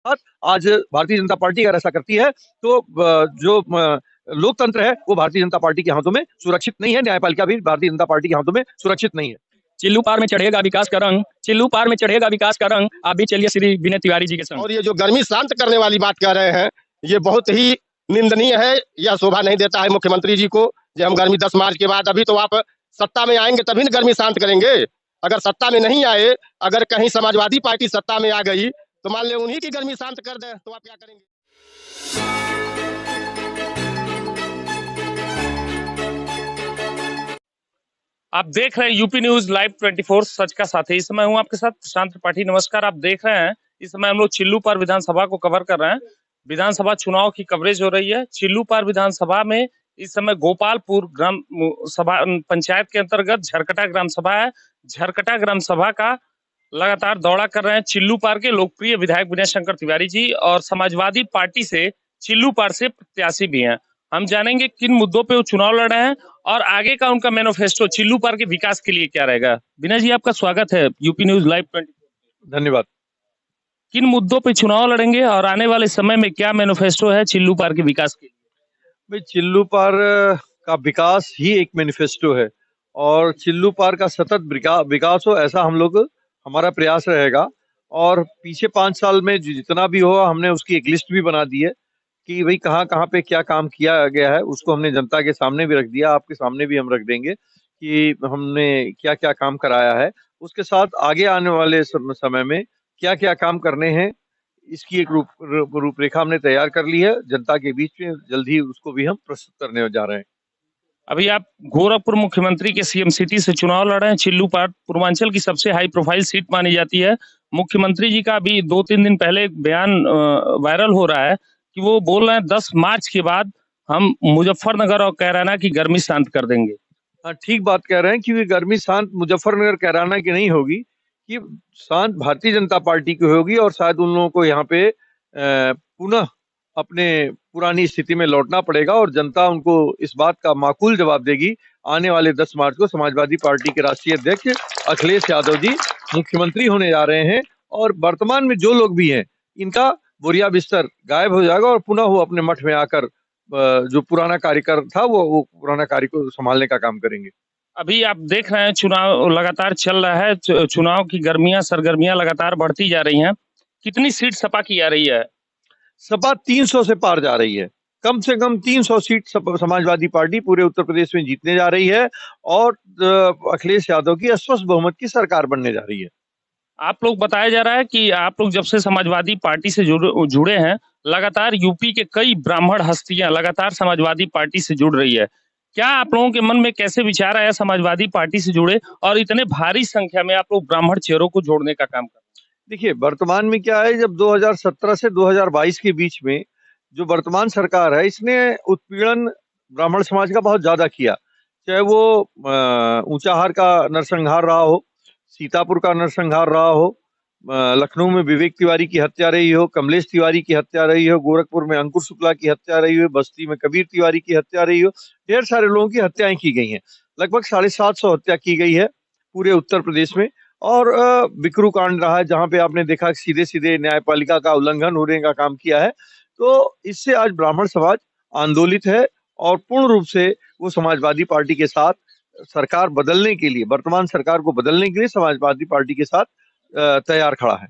आज भारतीय जनता पार्टी अगर ऐसा करती है तो जो लोकतंत्र है वो भारतीय जनता पार्टी के हाथों में सुरक्षित नहीं है, न्यायपालिका भी भारतीय जनता पार्टी के हाथों में सुरक्षित नहीं है। चिल्लू पार में चढ़ेगा विकास का रंग, चिल्लू पार में चढ़ेगा विकास का रंग, आप भी चलिए श्री विनय तिवारी जी के संग। और ये जो गर्मी शांत करने वाली बात कह रहे हैं, ये बहुत ही निंदनीय है। यह शोभा नहीं देता है मुख्यमंत्री जी को। जो हम गर्मी 10 मार्च के बाद, अभी तो आप सत्ता में आएंगे तभी न गर्मी शांत करेंगे। अगर सत्ता में नहीं आए, अगर कहीं समाजवादी पार्टी सत्ता में आ गई तो मान ले उन्हीं की गर्मी शांत कर दे तो आप क्या करेंगे? आप देख रहे हैं यूपी न्यूज लाइव 24 सच का साथी। इस समय हूं आपके साथ प्रशांत त्रिपाठी। नमस्कार। आप देख रहे हैं इस समय हम लोग चिल्लू पार विधानसभा को कवर कर रहे हैं। विधानसभा चुनाव की कवरेज हो रही है। चिल्लू पार विधानसभा में इस समय गोपालपुर ग्राम सभा पंचायत के अंतर्गत झरकटा ग्राम सभा है। झरकटा ग्राम सभा का लगातार दौरा कर रहे हैं चिल्लू पार के लोकप्रिय विधायक विनय शंकर तिवारी जी, और समाजवादी पार्टी से चिल्लू पार से प्रत्याशी भी हैं। हम जानेंगे किन मुद्दों पे वो चुनाव लड़ रहे हैं और आगे का उनका मैनिफेस्टो चिल्लू पार के विकास के लिए क्या रहेगा। विनय जी, आपका स्वागत है यूपी न्यूज लाइव 24। धन्यवाद। किन मुद्दों पे चुनाव लड़ेंगे और आने वाले समय में क्या मैनिफेस्टो है चिल्लू पार के विकास के लिए? भाई, चिल्लू पार का विकास ही एक मैनिफेस्टो है और चिल्लू पार का सतत विकास हो, ऐसा हम लोग हमारा प्रयास रहेगा। और पीछे 5 साल में जितना भी हुआ हमने उसकी एक लिस्ट भी बना दी है कि भाई कहाँ कहाँ पे क्या काम किया गया है। उसको हमने जनता के सामने भी रख दिया, आपके सामने भी हम रख देंगे कि हमने क्या क्या काम कराया है। उसके साथ आगे आने वाले समय में क्या क्या काम करने हैं, इसकी एक रूपरेखा हमने तैयार कर ली है। जनता के बीच में जल्द ही उसको भी हम प्रस्तुत करने जा रहे हैं। अभी आप गोरखपुर मुख्यमंत्री के सीएम सिटी से चुनाव लड़ रहे हैं। चिल्लू पार पूर्वांचल की सबसे हाई प्रोफाइल सीट मानी जाती है। मुख्यमंत्री जी का अभी 2-3 दिन पहले एक बयान वायरल हो रहा है कि वो बोल रहे हैं 10 मार्च के बाद हम मुजफ्फरनगर और कैराना की गर्मी शांत कर देंगे। हाँ, ठीक बात कह रहे हैं, क्योंकि गर्मी शांत मुजफ्फरनगर कैराना की नहीं होगी, कि शांत भारतीय जनता पार्टी की होगी। और शायद उन लोगों को यहाँ पे पुनः अपने पुरानी स्थिति में लौटना पड़ेगा और जनता उनको इस बात का माकूल जवाब देगी। आने वाले 10 मार्च को समाजवादी पार्टी के राष्ट्रीय अध्यक्ष अखिलेश यादव जी मुख्यमंत्री होने जा रहे हैं और वर्तमान में जो लोग भी हैं इनका बोरिया बिस्तर गायब हो जाएगा और पुनः वो अपने मठ में आकर जो पुराना कार्यकर था वो पुराना कार्य को संभालने का काम करेंगे। अभी आप देख रहे हैं चुनाव लगातार चल रहा है। चुनाव की सरगर्मियां लगातार बढ़ती जा रही हैं। कितनी सीट सपा की आ रही है? सपा 300 से पार जा रही है। कम से कम 300 सीट समाजवादी पार्टी पूरे उत्तर प्रदेश में जीतने जा रही है और अखिलेश यादव की स्पष्ट बहुमत की सरकार बनने जा रही है। आप लोग बताया जा रहा है कि आप लोग जब से समाजवादी पार्टी से जुड़े हैं, लगातार यूपी के कई ब्राह्मण हस्तियां लगातार समाजवादी पार्टी से जुड़ रही है। क्या आप लोगों के मन में कैसे विचार आया समाजवादी पार्टी से जुड़े और इतने भारी संख्या में आप लोग ब्राह्मण चेहरों को जोड़ने का काम कर? देखिए, वर्तमान में क्या है, जब 2017 से 2022 के बीच में जो वर्तमान सरकार है इसने उत्पीड़न ब्राह्मण समाज का बहुत ज्यादा किया। चाहे वो ऊंचाहार का नरसंहार रहा हो, सीतापुर का नरसंहार रहा हो, लखनऊ में विवेक तिवारी की हत्या रही हो, कमलेश तिवारी की हत्या रही हो, गोरखपुर में अंकुर शुक्ला की हत्या रही हो, बस्ती में कबीर तिवारी की हत्या रही हो, ढेर सारे लोगों की हत्याएं की गई हैं। लगभग 750 हत्या की गई है पूरे उत्तर प्रदेश में। और बिकरू कांड रहा है जहां पे आपने देखा सीधे सीधे न्यायपालिका का उल्लंघन होने का काम किया है। तो इससे आज ब्राह्मण समाज आंदोलित है और पूर्ण रूप से वो समाजवादी पार्टी के साथ सरकार बदलने के लिए, वर्तमान सरकार को बदलने के लिए समाजवादी पार्टी के साथ तैयार खड़ा है।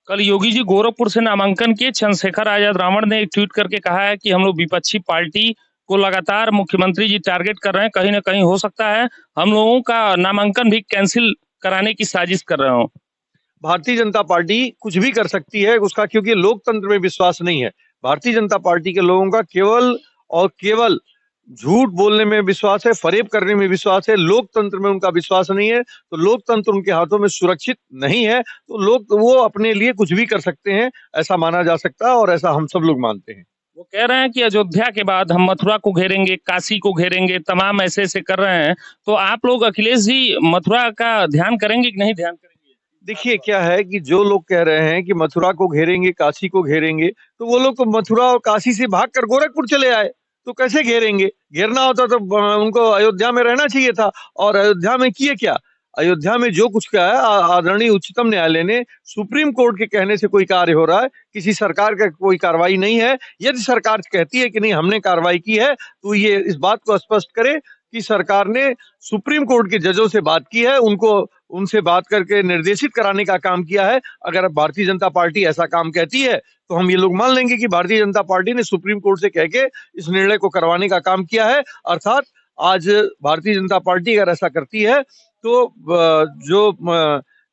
कल योगी जी गोरखपुर से नामांकन किए। चंद्रशेखर आजाद रावण ने एक ट्वीट करके कहा है कि हम लोग विपक्षी पार्टी को लगातार मुख्यमंत्री जी टारगेट कर रहे हैं, कहीं ना कहीं हो सकता है हम लोगों का नामांकन भी कैंसिल कराने की साजिश कर रहे हो। भारतीय जनता पार्टी कुछ भी कर सकती है उसका, क्योंकि लोकतंत्र में विश्वास नहीं है। भारतीय जनता पार्टी के लोगों का केवल और केवल झूठ बोलने में विश्वास है, फरेब करने में विश्वास है। लोकतंत्र में उनका विश्वास नहीं है। तो लोकतंत्र उनके हाथों में सुरक्षित नहीं है। तो लोग वो अपने लिए कुछ भी कर सकते हैं, ऐसा माना जा सकता है और ऐसा हम सब लोग मानते हैं। वो कह रहे हैं कि अयोध्या के बाद हम मथुरा को घेरेंगे, काशी को घेरेंगे, तमाम ऐसे ऐसे कर रहे हैं। तो आप लोग अखिलेश जी मथुरा का ध्यान करेंगे कि नहीं ध्यान करेंगे? देखिए, क्या है कि जो लोग कह रहे हैं कि मथुरा को घेरेंगे, काशी को घेरेंगे, तो वो लोग तो मथुरा और काशी से भागकर गोरखपुर चले आए। तो कैसे घेरेंगे? घेरना होता तो उनको अयोध्या में रहना चाहिए था। और अयोध्या में किए क्या? अयोध्या में जो कुछ किया है, आदरणीय उच्चतम न्यायालय ने सुप्रीम कोर्ट के कहने से कोई कार्य हो रहा है, किसी सरकार का कोई कार्रवाई नहीं है। यदि सरकार कहती है कि नहीं हमने कार्रवाई की है, तो ये इस बात को स्पष्ट करे कि सरकार ने सुप्रीम कोर्ट के जजों से बात की है, उनसे बात करके निर्देशित कराने का काम किया है। अगर भारतीय जनता पार्टी ऐसा काम कहती है तो हम ये लोग मान लेंगे कि भारतीय जनता पार्टी ने सुप्रीम कोर्ट से कह के इस निर्णय को करवाने का काम किया है। अर्थात आज भारतीय जनता पार्टी अगर ऐसा करती है तो जो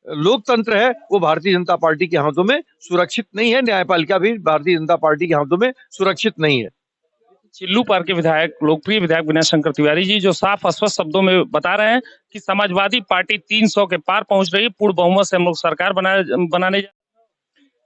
लोकतंत्र है वो भारतीय जनता पार्टी के हाथों में सुरक्षित नहीं है, न्यायपालिका भी भारतीय जनता पार्टी के हाथों में सुरक्षित नहीं है। चिल्लू पार के विधायक, लोकप्रिय विधायक विनय शंकर तिवारी जी जो साफ स्पष्ट शब्दों में बता रहे हैं कि समाजवादी पार्टी 300 के पार पहुंच रही है, पूर्ण बहुमत से हम लोग सरकार बनाने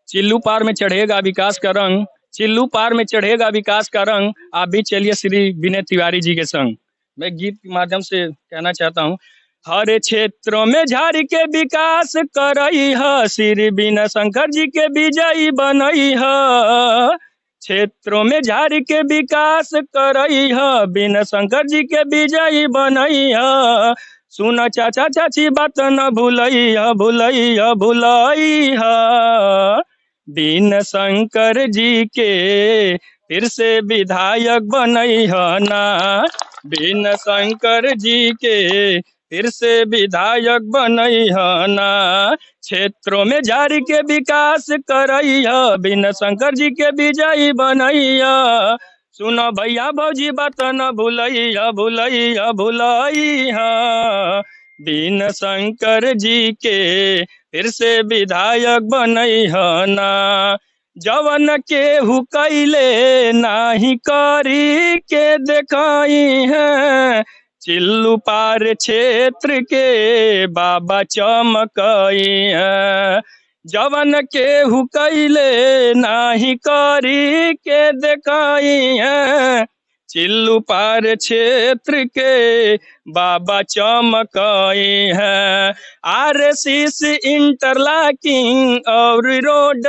चिल्लू पार में चढ़ेगा विकास का रंग, चिल्लू पार में चढ़ेगा विकास का रंग, आप भी चलिए श्री विनय तिवारी जी के संग। मैं गीत के माध्यम से कहना चाहता हूँ, हर क्षेत्रों में झाड़ी के विकास करई है, श्री विनय शंकर जी के विजयी बनई है। क्षेत्रों में झाड़ी के विकास करई है, विनय शंकर जी के विजयी बनई है। सुन चाचा चाची बात न भूलई है, भूलई है, भूलई है। विनय शंकर जी के फिर से विधायक बनई है ना, विनय शंकर जी के फिर से विधायक बनई है ना। क्षेत्रों में झाड़ी के विकास करई है, विनय शंकर जी के विजयी बनई है। सुनो भैया भौजी बात न भूलई है, भूलई है, भूलई है। विनय शंकर जी के फिर से विधायक बनई है ना। जवन के हुकैले नाही करी के देखाई है, चिल्लू पार क्षेत्र के बाबा चमकई है। जवन के हुकैले नाही करी के देखाई है, चिल्लू पार क्षेत्र के बाबा चमकई है। आरसीसी इंटरलॉकिंग और रोड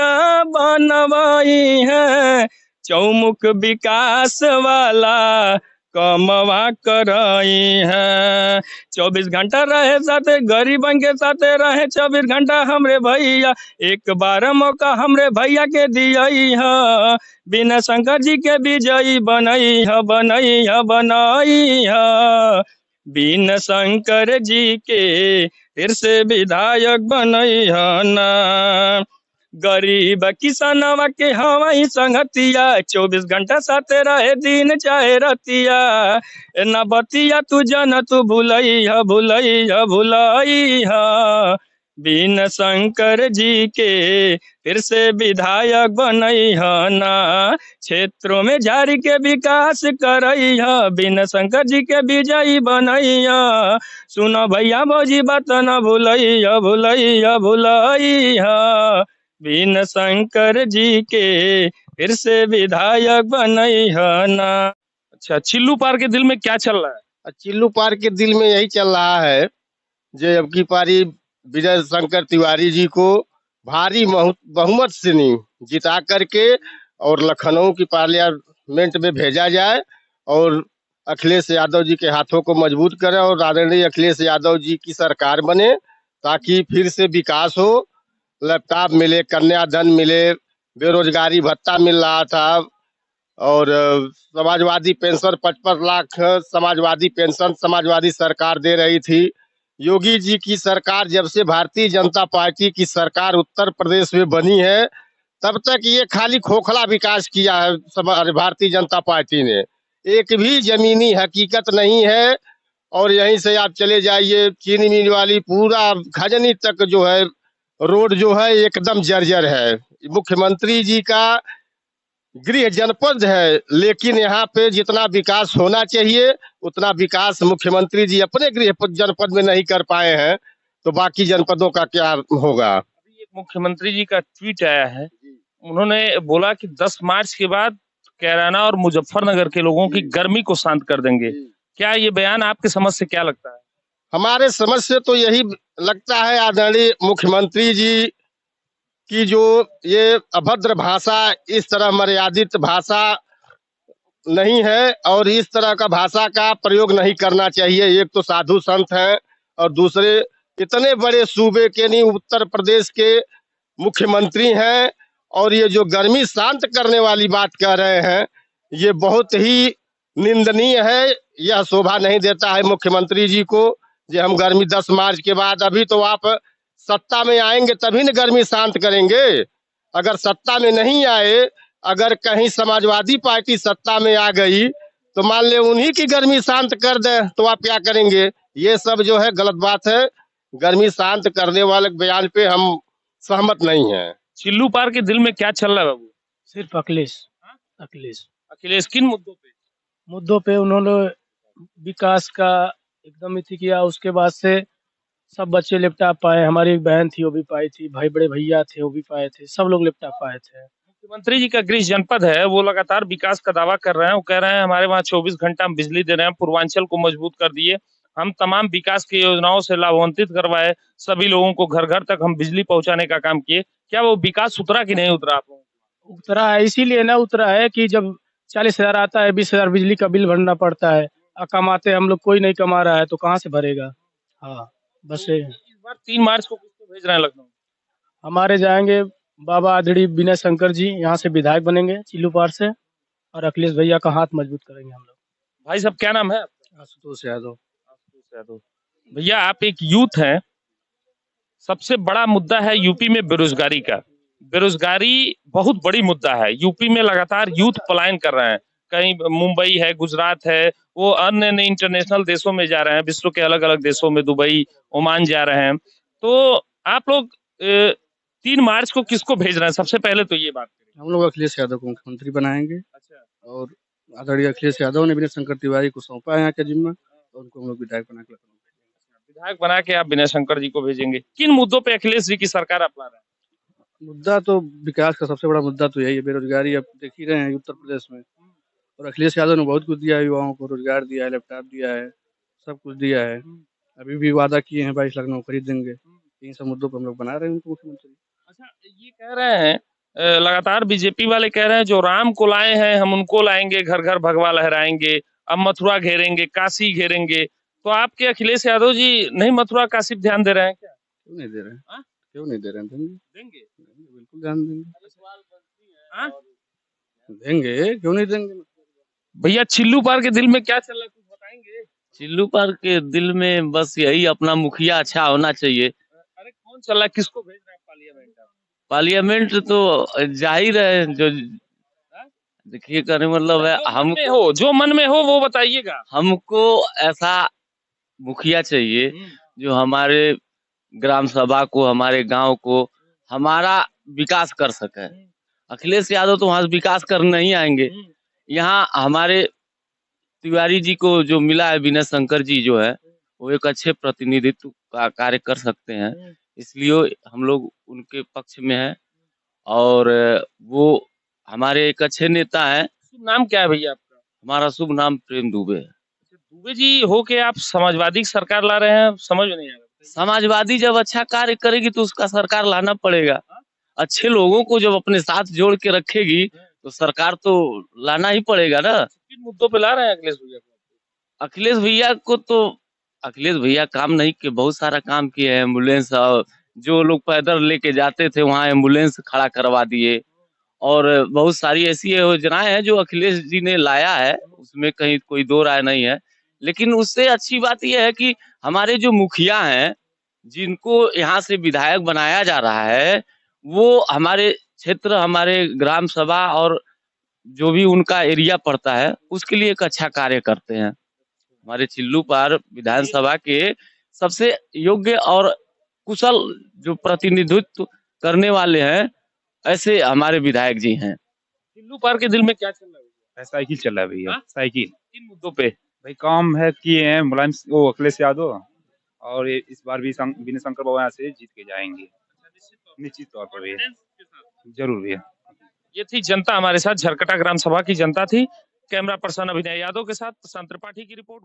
बनवाई है, चौमुख विकास वाला कमवा करई है। 24 घंटा रहे साथे गरीबन के साथे रहे, 24 घंटा हमरे भैया, एक बार मौका हमरे भैया के दियई है। विनय शंकर जी के विजयी बनई है, बनई है, बनई है। विनय शंकर जी के फिर से विधायक बनई है ना। गरीब किसानवा के हवाई संगतिया, 24 घंटा साथे रहे दिन चाहे रतिया। न बतिया तू जन तू भूलई है, भूलई है, भूलई है। विनय शंकर जी के फिर से विधायक बनई है ना। क्षेत्रों में झाड़ी के विकास करई है, विनय शंकर जी के विजयी बनई है। सुनो भैया भौजी बात न भूलई है, भूलई है, भूलई है। विनय शंकर जी के फिर से विधायक बनई है ना। अच्छा, चिल्लू पार के दिल में क्या चल रहा है? चिल्लू पार के दिल में यही चल रहा है जो अब की पारी विनय शंकर तिवारी जी को भारी बहुमत से नहीं जिता करके और लखनऊ की पार्लियामेंट में भेजा जाए और अखिलेश यादव जी के हाथों को मजबूत करे और आदरणीय अखिलेश यादव जी की सरकार बने, ताकि फिर से विकास हो, लैपटॉप मिले, कन्याधन मिले, बेरोजगारी भत्ता मिल रहा था और समाजवादी पेंशन 55 लाख समाजवादी पेंशन समाजवादी सरकार दे रही थी। योगी जी की सरकार जब से भारतीय जनता पार्टी की सरकार उत्तर प्रदेश में बनी है, तब तक ये खाली खोखला विकास किया है भारतीय जनता पार्टी ने। एक भी जमीनी हकीकत नहीं है। और यहीं से आप चले जाइए चीनी मिल वाली पूरा खजनी तक जो है रोड जो है एकदम जर्जर है। मुख्यमंत्री जी का गृह जनपद है, लेकिन यहाँ पे जितना विकास होना चाहिए उतना विकास मुख्यमंत्री जी अपने गृह जनपद में नहीं कर पाए हैं, तो बाकी जनपदों का क्या होगा। अभी एक मुख्यमंत्री जी का ट्वीट आया है, उन्होंने बोला कि 10 मार्च के बाद कैराना और मुजफ्फरनगर के लोगों की गर्मी को शांत कर देंगे। क्या ये बयान आपके समझ से क्या लगता है? हमारे समझ से तो यही लगता है, आदरणीय मुख्यमंत्री जी की जो ये अभद्र भाषा, इस तरह मर्यादित भाषा नहीं है और इस तरह का भाषा का प्रयोग नहीं करना चाहिए। एक तो साधु संत है और दूसरे इतने बड़े सूबे के नहीं उत्तर प्रदेश के मुख्यमंत्री हैं और ये जो गर्मी शांत करने वाली बात कह रहे हैं ये बहुत ही निंदनीय है। यह शोभा नहीं देता है मुख्यमंत्री जी को। जो हम गर्मी 10 मार्च के बाद अभी तो आप सत्ता में आएंगे तभी न गर्मी शांत करेंगे। अगर सत्ता में नहीं आए, अगर कहीं समाजवादी पार्टी सत्ता में आ गई तो मान ले उन्हीं की गर्मी शांत कर दे तो आप क्या करेंगे? ये सब जो है गलत बात है। गर्मी शांत करने वाले बयान पे हम सहमत नहीं हैं। चिल्लू पार के दिल में क्या चल रहा है बाबू? सिर्फ अखिलेश अखिलेश अखिलेश किन मुद्दों पे उन्होंने विकास का एकदम इति किया। उसके बाद से सब बच्चे लिपटा पाए। हमारी एक बहन थी वो भी पाई थी, भाई बड़े भैया थे वो भी पाए थे, सब लोग लिपटा पाए थे। मुख्यमंत्री जी का गृह जनपद है, वो लगातार विकास का दावा कर रहे हैं। वो कह रहे हैं हमारे वहाँ 24 घंटा हम बिजली दे रहे हैं, पूर्वांचल को मजबूत कर दिए, हम तमाम विकास की योजनाओं से लाभान्वित करवाए, सभी लोगों को घर घर तक हम बिजली पहुंचाने का काम किए। क्या वो विकास उतरा कि नहीं उतरा? आप लोगों को उतरा है, इसीलिए ना उतरा है कि जब 40,000 आता है, 20,000 बिजली का बिल भरना पड़ता है। कमाते हम लोग, कोई नहीं कमा रहा है तो कहाँ से भरेगा? हाँ बस इस बार 3 मार्च को किसको भेज रहे हैं लखनऊ? हमारे जाएंगे बाबा आदरणीय विनय शंकर जी, यहाँ से विधायक बनेंगे चिल्लू पार से, और अखिलेश भैया का हाथ मजबूत करेंगे हम लोग। भाई साहब क्या नाम है आपका? आशुतोष यादव। आशुतोष यादव। भैया आप एक यूथ हैं, सबसे बड़ा मुद्दा है यूपी में बेरोजगारी का। बेरोजगारी बहुत बड़ी मुद्दा है। यूपी में लगातार यूथ पलायन कर रहे हैं, कहीं मुंबई है, गुजरात है, वो अन्य इंटरनेशनल देशों में जा रहे हैं, विश्व के अलग अलग देशों में, दुबई, ओमान जा रहे हैं। तो आप लोग 3 मार्च को किसको भेज रहे हैं? सबसे पहले तो ये बात करें। हम लोग अखिलेश यादव को मुख्यमंत्री बनाएंगे। अच्छा, और आदरणीय अखिलेश यादव ने विनय शंकर तिवारी को सौंपा है यहाँ का जिम्मा, और उनको हम लोग विधायक बना के लखनऊ भेजेंगे। विधायक बना के आप विनय शंकर जी को भेजेंगे। किन मुद्दों पे अखिलेश जी की सरकार अपना रहे हैं? मुद्दा तो विकास का सबसे बड़ा मुद्दा तो यही है, बेरोजगारी। अब देख ही रहे हैं उत्तर प्रदेश में, और अखिलेश यादव ने बहुत कुछ दिया है, युवाओं को रोजगार दिया है, लैपटॉप दिया है, सब कुछ दिया है। अभी भी वादा किए हैं 22 लाख नौकरी खरीद देंगे। इन सब मुद्दों पर हम लोग बना रहे हैं उनको मुख्यमंत्री। अच्छा, ये कह रहे हैं लगातार बीजेपी वाले कह रहे हैं जो राम को लाए हैं हम उनको लाएंगे, घर घर भगवा लहराएंगे, अब मथुरा घेरेंगे, काशी घेरेंगे। तो आपके अखिलेश यादव जी नहीं मथुरा काशी पे ध्यान दे रहे हैं क्या? क्यों नहीं दे रहे हैं? हाँ? क्यों नहीं दे रहे हैं? देंगे? बिल्कुल ध्यान देंगे। हाँ? देंगे, क्यों नहीं देंगे? भैया चिल्लू पार के दिल में क्या चल रहा है कुछ बताएंगे? चिल्लू पार के दिल में बस यही, अपना मुखिया अच्छा होना चाहिए। अरे कौन चल रहा है, किसको भेज रहे हैं पार्लियामेंट? पार्लियामेंट तो जाहिर है, जो देखिए करने मतलब है, हम जो मन में हो वो बताइएगा। हमको ऐसा मुखिया चाहिए जो हमारे ग्राम सभा को, हमारे गांव को, हमारा विकास कर सके। अखिलेश यादव तो वहां से विकास करने नहीं आएंगे। यहाँ हमारे तिवारी जी को जो मिला है, विनय शंकर जी जो है, वो एक अच्छे प्रतिनिधित्व का कार्य कर सकते हैं, इसलिए हम लोग उनके पक्ष में हैं। और वो हमारे एक अच्छे नेता हैं। शुभ नाम क्या है भैया आपका? हमारा शुभ नाम प्रेम दुबे है। दुबे जी हो के आप समाजवादी सरकार ला रहे हैं, समझ में नहीं आ रहा। समाजवादी जब अच्छा कार्य करेगी तो उसका सरकार लाना पड़ेगा। अच्छे लोगों को जब अपने साथ जोड़ के रखेगी तो सरकार तो लाना ही पड़ेगा ना। किन मुद्दों पे ला रहे हैं अखिलेश भैया को? अखिलेश भैया को तो, अखिलेश भैया काम नहीं किए, बहुत सारा काम किए हैं। एम्बुलेंस, जो लोग पैदल लेके जाते थे वहाँ एम्बुलेंस खड़ा करवा दिए, और बहुत सारी ऐसी योजनाएं हैं जो अखिलेश जी ने लाया है, उसमें कहीं कोई दो राय नहीं है। लेकिन उससे अच्छी बात यह है कि हमारे जो मुखिया हैं, जिनको यहाँ से विधायक बनाया जा रहा है, वो हमारे क्षेत्र, हमारे ग्राम सभा और जो भी उनका एरिया पड़ता है उसके लिए एक अच्छा कार्य करते हैं। हमारे चिल्लू पार विधानसभा के सबसे योग्य और कुशल जो प्रतिनिधित्व करने वाले हैं, ऐसे हमारे विधायक जी हैं। चिल्लू पार के दिल में क्या चल रहा है? साइकिल चल रहा है भैया। हाँ? साइकिल किन मुद्दों पे? भाई काम है किए हैं मुलायम, वो अखिलेश यादव, और इस बार भी विनय शंकर बाबा यहाँ से जीत के जाएंगे निश्चित तौर पर भैया, जरूर भैया। ये थी जनता हमारे साथ, झरकटा ग्राम सभा की जनता थी। कैमरा पर्सन अभिनय यादव के साथ प्रशांत त्रिपाठी की रिपोर्ट।